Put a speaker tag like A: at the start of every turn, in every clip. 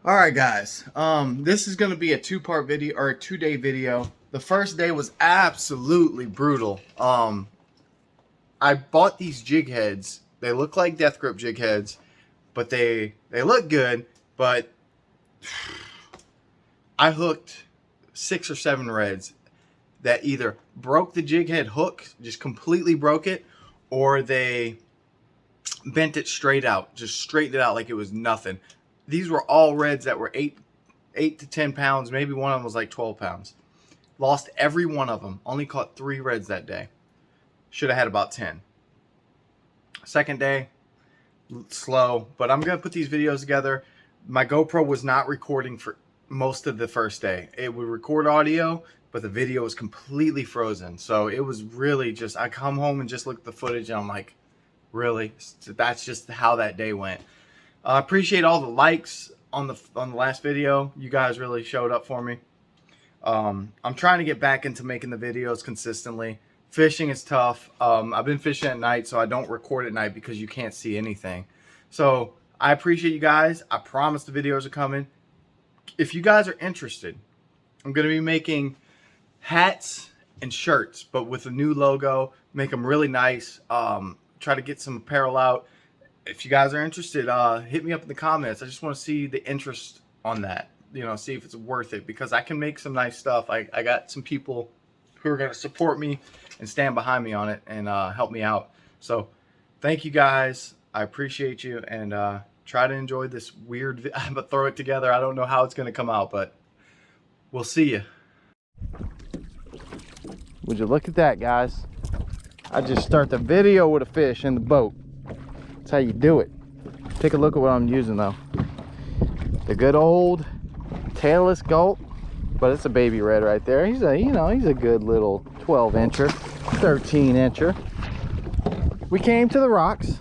A: All right, guys. This is going to be a two-part video or a 2-day video. The first day was absolutely brutal. I bought these jig heads. They look like death grip jig heads, but they look good. But I hooked 6 or 7 reds that either broke the jig head hook, just completely broke it, or they bent it straight out, just straightened it out like it was nothing. These were all reds that were 8 to 10 pounds. Maybe one of them was like 12 pounds. Lost every one of them. Only caught 3 reds that day. Should have had about 10. Second day, slow. But I'm going to put these videos together. My GoPro was not recording for most of the first day. It would record audio, but the video was completely frozen. So it was really just, I come home and just look at the footage and I'm like, really? That's just how that day went. I appreciate all the likes on the last video. You guys really showed up for me. I'm trying to get back into making the videos consistently. Fishing is tough. I've been fishing at night, so I don't record at night because you can't see anything. So I appreciate you guys. I promise the videos are coming. If you guys are interested, I'm going to be making hats and shirts, but with a new logo. Make them really nice. Try to get some apparel out. If you guys are interested, hit me up in the comments. I just want to see the interest on that. You know, see if it's worth it, because I can make some nice stuff. I got some people who are going to support me and stand behind me on it and help me out. So thank you guys. I appreciate you, and try to enjoy this weird, I'm going to throw it together. I don't know how it's going to come out, but we'll see you. Would you look at that, guys? I just start the video with a fish in the boat. That's how you do it. Take a look at what I'm using though. The good old tailless gulp, but it's a baby red right there. He's a, he's a good little 12-incher, 13-incher. We came to the rocks.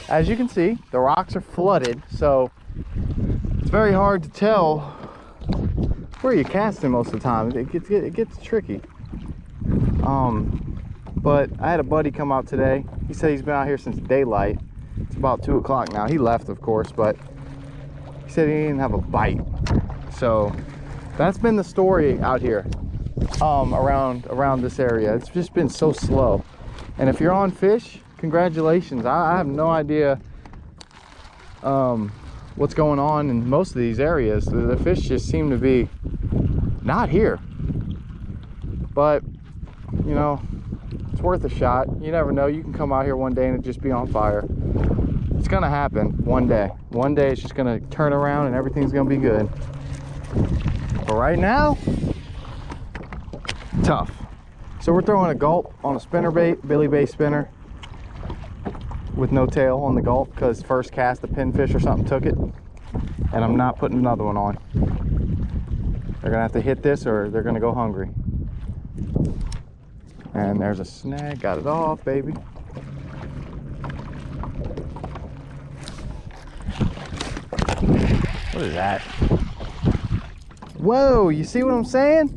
A: As you can see, the rocks are flooded, so it's very hard to tell where you're casting most of the time. It gets tricky. But I had a buddy come out today. He said he's been out here since daylight. It's about 2 o'clock now. He left, of course, but he said he didn't have a bite. So that's been the story out here around this area. It's just been so slow. And if you're on fish, congratulations. I have no idea what's going on in most of these areas. The fish just seem to be not here. But, you know, it's worth a shot. You never know. You can come out here one day and it just be on fire. It's gonna happen one day. One day it's just gonna turn around and everything's gonna be good. But right now, tough. So we're throwing a gulp on a spinner bait, billy bait spinner, with no tail on the gulp, because first cast the pinfish or something took it, and I'm not putting another one on. They're gonna have to hit this or they're gonna go hungry. And there's a snag, got it off, baby. What is that? Whoa, you see what I'm saying?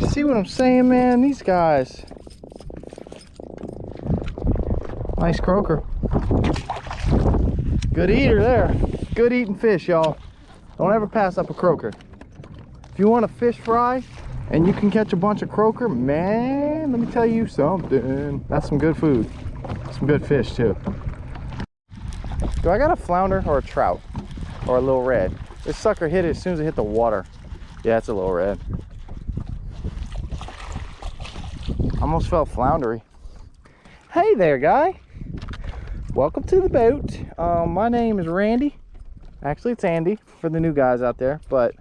A: You see what I'm saying, man? These guys. Nice croaker. Good eater there. Good eating fish, y'all. Don't ever pass up a croaker. If you want a fish fry, and you can catch a bunch of croaker, man, let me tell you something. That's some good food. Some good fish too. Do I got a flounder or a trout? Or a little red? This sucker hit it as soon as it hit the water. Yeah, it's a little red. Almost felt floundery. Hey there, guy. Welcome to the boat. My name is Randy. Actually, it's Andy for the new guys out there, but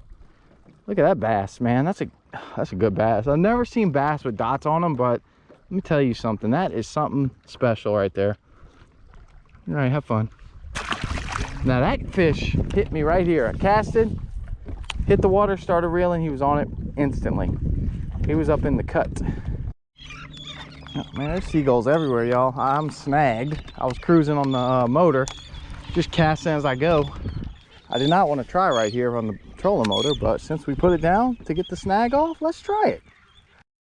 A: look at that bass, man. That's a good bass. I've never seen bass with dots on them, but let me tell you something. That is something special right there. All right, have fun. Now that fish hit me right here. I casted, hit the water, started reeling. He was on it instantly. He was up in the cut. Oh, man, there's seagulls everywhere, y'all. I'm snagged. I was cruising on the motor, just casting as I go. I did not want to try right here on the trolling motor, but since we put it down to get the snag off, let's try it.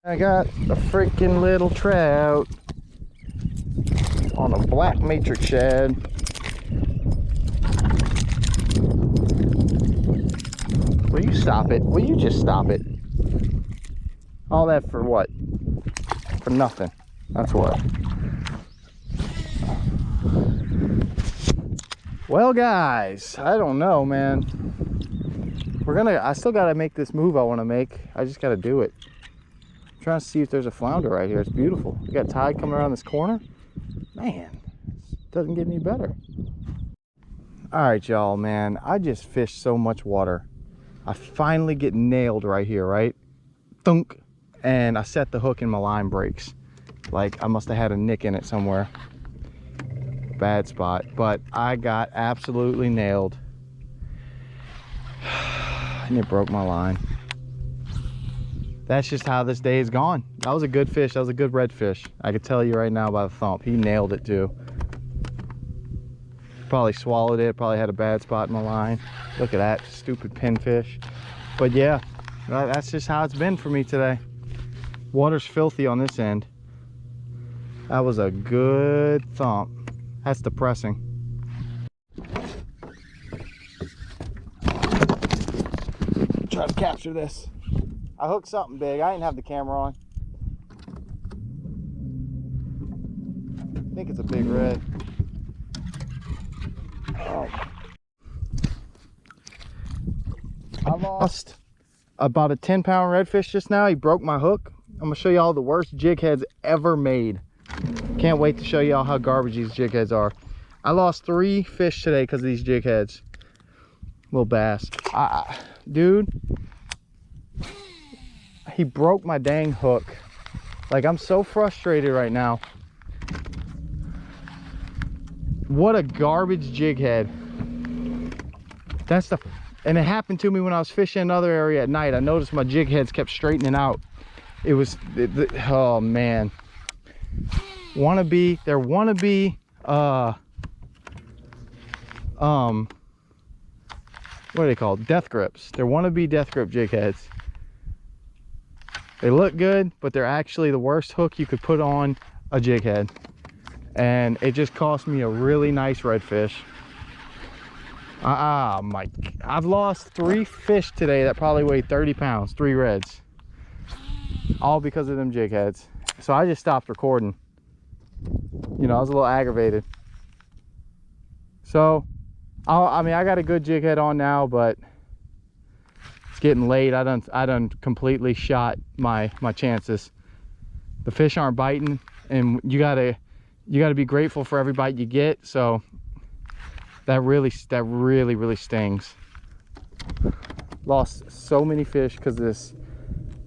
A: I got a freaking little trout on a black matrix shad. Will you stop it? Will you just stop it? All that for what? For nothing. That's what. Well, guys, I don't know, man. I still gotta make this move I want to make. I just gotta do it. I'm trying to see if there's a flounder right here. It's beautiful. We got tide coming around this corner. Man, it doesn't get any better. All right, y'all, man. I just fished so much water. I finally get nailed right here, right? Thunk. And I set the hook and my line breaks. Like I must have had a nick in it somewhere. Bad spot. But I got absolutely nailed. And it broke my line. That's just how this day is gone. That was a good fish. That was a good redfish. I could tell you right now by the thump. He nailed it too. Probably swallowed it. Probably had a bad spot in my line. Look at that stupid pinfish. But yeah, that's just how it's been for me today. Water's filthy on this end. That was a good thump. That's depressing. Try to capture this. I hooked something big. I didn't have the camera on. I think it's a big red. Oh. I lost about a 10-pound redfish just now. He broke my hook. I'm gonna show you all the worst jig heads ever made. Can't wait to show you all how garbage these jig heads are. I lost 3 fish today because of these jig heads. Little bass. Dude, he broke my dang hook. Like, I'm so frustrated right now. What a garbage jig head. And it happened to me when I was fishing another area at night. I noticed my jig heads kept straightening out. It was, oh man. What are they called? Death grips. They're wannabe death grip jig heads. They look good, but they're actually the worst hook you could put on a jig head. And it just cost me a really nice redfish. I've lost 3 fish today that probably weighed 30 pounds, 3 reds. All because of them jig heads. So I just stopped recording. You know, I was a little aggravated. So, I mean, I got a good jig head on now, but it's getting late. I done completely shot my chances. The fish aren't biting, and you gotta be grateful for every bite you get. So that really stings. Lost so many fish because of this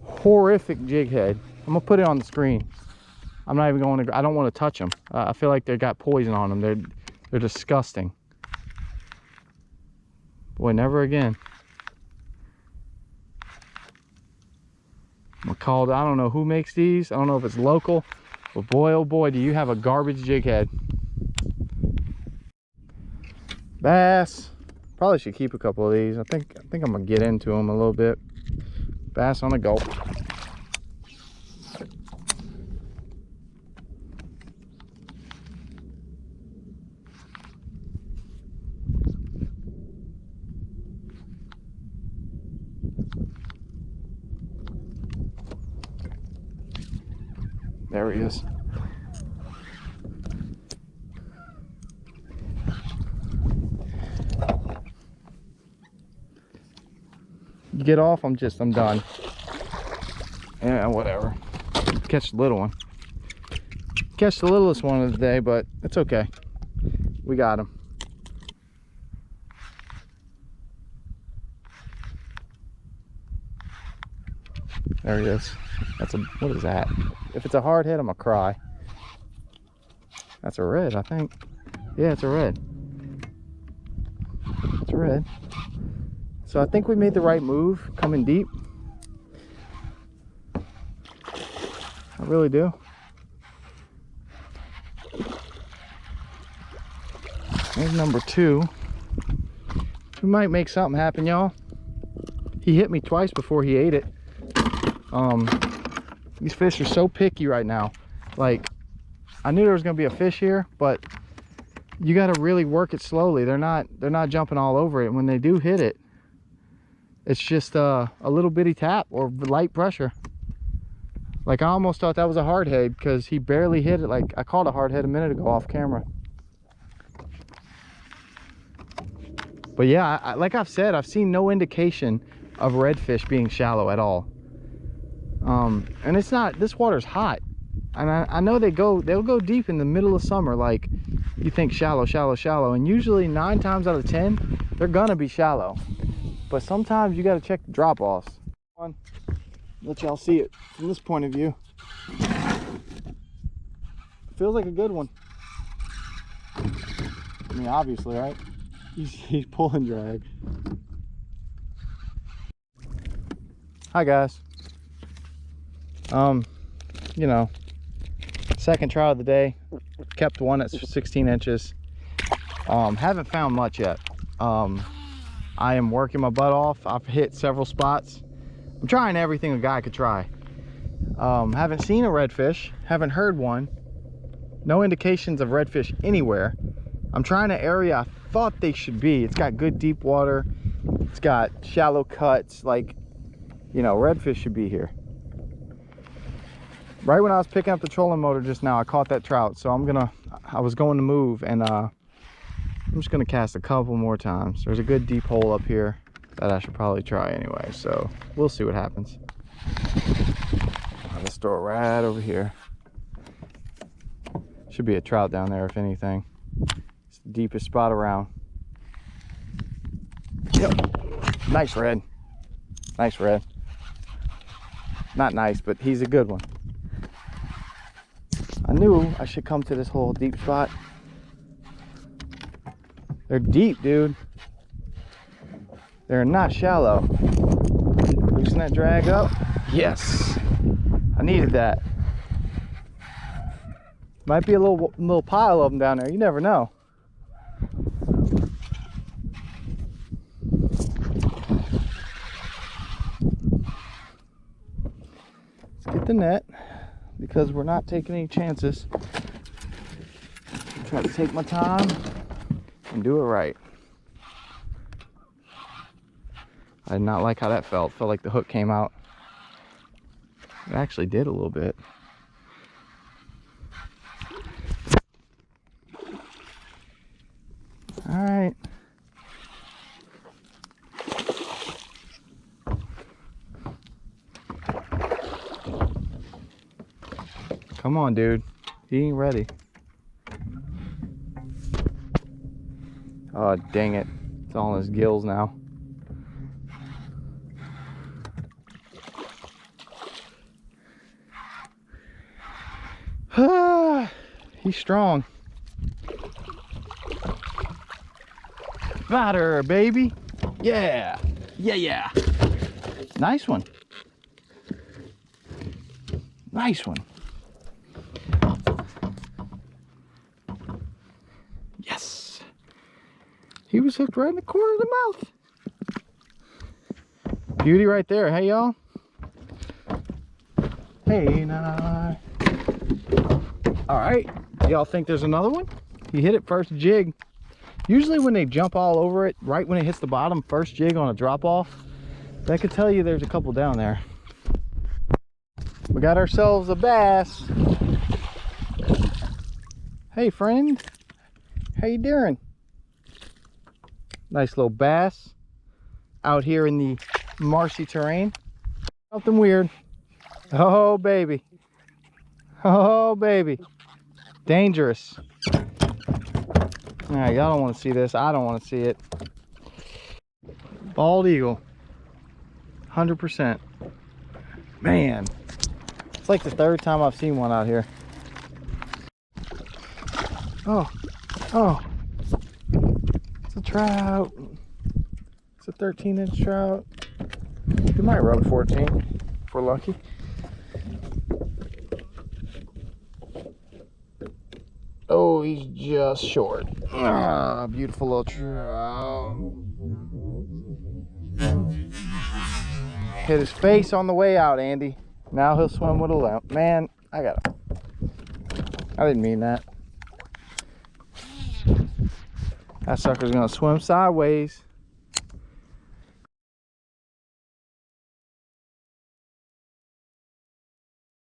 A: horrific jig head. I'm gonna put it on the screen. I'm not even going to. I don't want to touch them. I feel like they got poison on them. They're disgusting. Boy, never again. I don't know who makes these. I don't know if it's local, but boy, oh boy, do you have a garbage jig head. Bass. Probably should keep a couple of these. I think I'm gonna get into them a little bit. Bass on a gulp. There he is. You get off, I'm done. Yeah, whatever. Catch the little one. Catch the littlest one of the day, but it's okay. We got him. There he is. What is that? If it's a hard hit, I'm gonna cry. That's a red, I think. Yeah, it's a red. It's a red. So I think we made the right move, coming deep. I really do. There's number 2. We might make something happen, y'all. He hit me twice before he ate it. These fish are so picky right now. Like, I knew there was gonna be a fish here, but you gotta really work it slowly. They're not jumping all over it. When they do hit it,
B: It's just a little bitty tap or light pressure. Like I almost thought that was a hard head because he barely hit it. Like I caught a hard head a minute ago off camera. But yeah, like I've said, I've seen no indication of redfish being shallow at all. And it's not, this water's hot. And I know they'll go deep in the middle of summer. Like you think shallow, shallow, shallow. And usually 9 times out of 10, they're gonna be shallow. But sometimes you gotta check the drop offs. Let y'all see it from this point of view. Feels like a good one. I mean, obviously, right? He's pulling drag. Hi guys. You know, second trout of the day. Kept one at 16 inches. Haven't found much yet. I am working my butt off. I've hit several spots. I'm trying everything a guy could try. Haven't seen a redfish, haven't heard one. No indications of redfish anywhere. I'm trying an area I thought they should be. It's got good deep water. It's got shallow cuts. Like, you know, redfish should be here. Right when I was picking up the trolling motor just now, I caught that trout. So I was going to move, and I'm just gonna cast a couple more times. There's a good deep hole up here that I should probably try anyway, so we'll see what happens. Let's throw it right over here. Should be a trout down there if anything. It's the deepest spot around. Yep. Nice red. Nice red. Not nice, but he's a good one. I knew I should come to this whole deep spot. They're deep, dude. They're not shallow. Loosen that drag up. Yes. I needed that. Might be a little pile of them down there. You never know. Let's get the net because we're not taking any chances. Try to take my time and do it right. I did not like how that felt. Felt like the hook came out. It actually did a little bit. All right. Come on, dude. He ain't ready. Oh, dang it. It's all in his gills now. He's strong. Batter, baby. Yeah. Yeah, yeah. Nice one. Nice one. Yes. He was hooked right in the corner of the mouth. Beauty right there. Hey, y'all. Hey, now. All right. Y'all think there's another one? He hit it first jig. Usually when they jump all over it, right when it hits the bottom, first jig on a drop off, that could tell you there's a couple down there. We got ourselves a bass. Hey friend, how you doing? Nice little bass out here in the marshy terrain. Something weird. Oh baby. Oh baby. Dangerous. All right, y'all don't want to see this. I don't want to see it. Bald eagle. 100%. Man, it's like the third time I've seen one out here. Oh, oh. It's a trout. It's a 13-inch trout. We might rub 14 if we're lucky. Oh, he's just short. Ah, beautiful little trout. Hit his face on the way out, Andy. Now he'll swim with a limp. Man, I got him. I didn't mean that. That sucker's gonna swim sideways.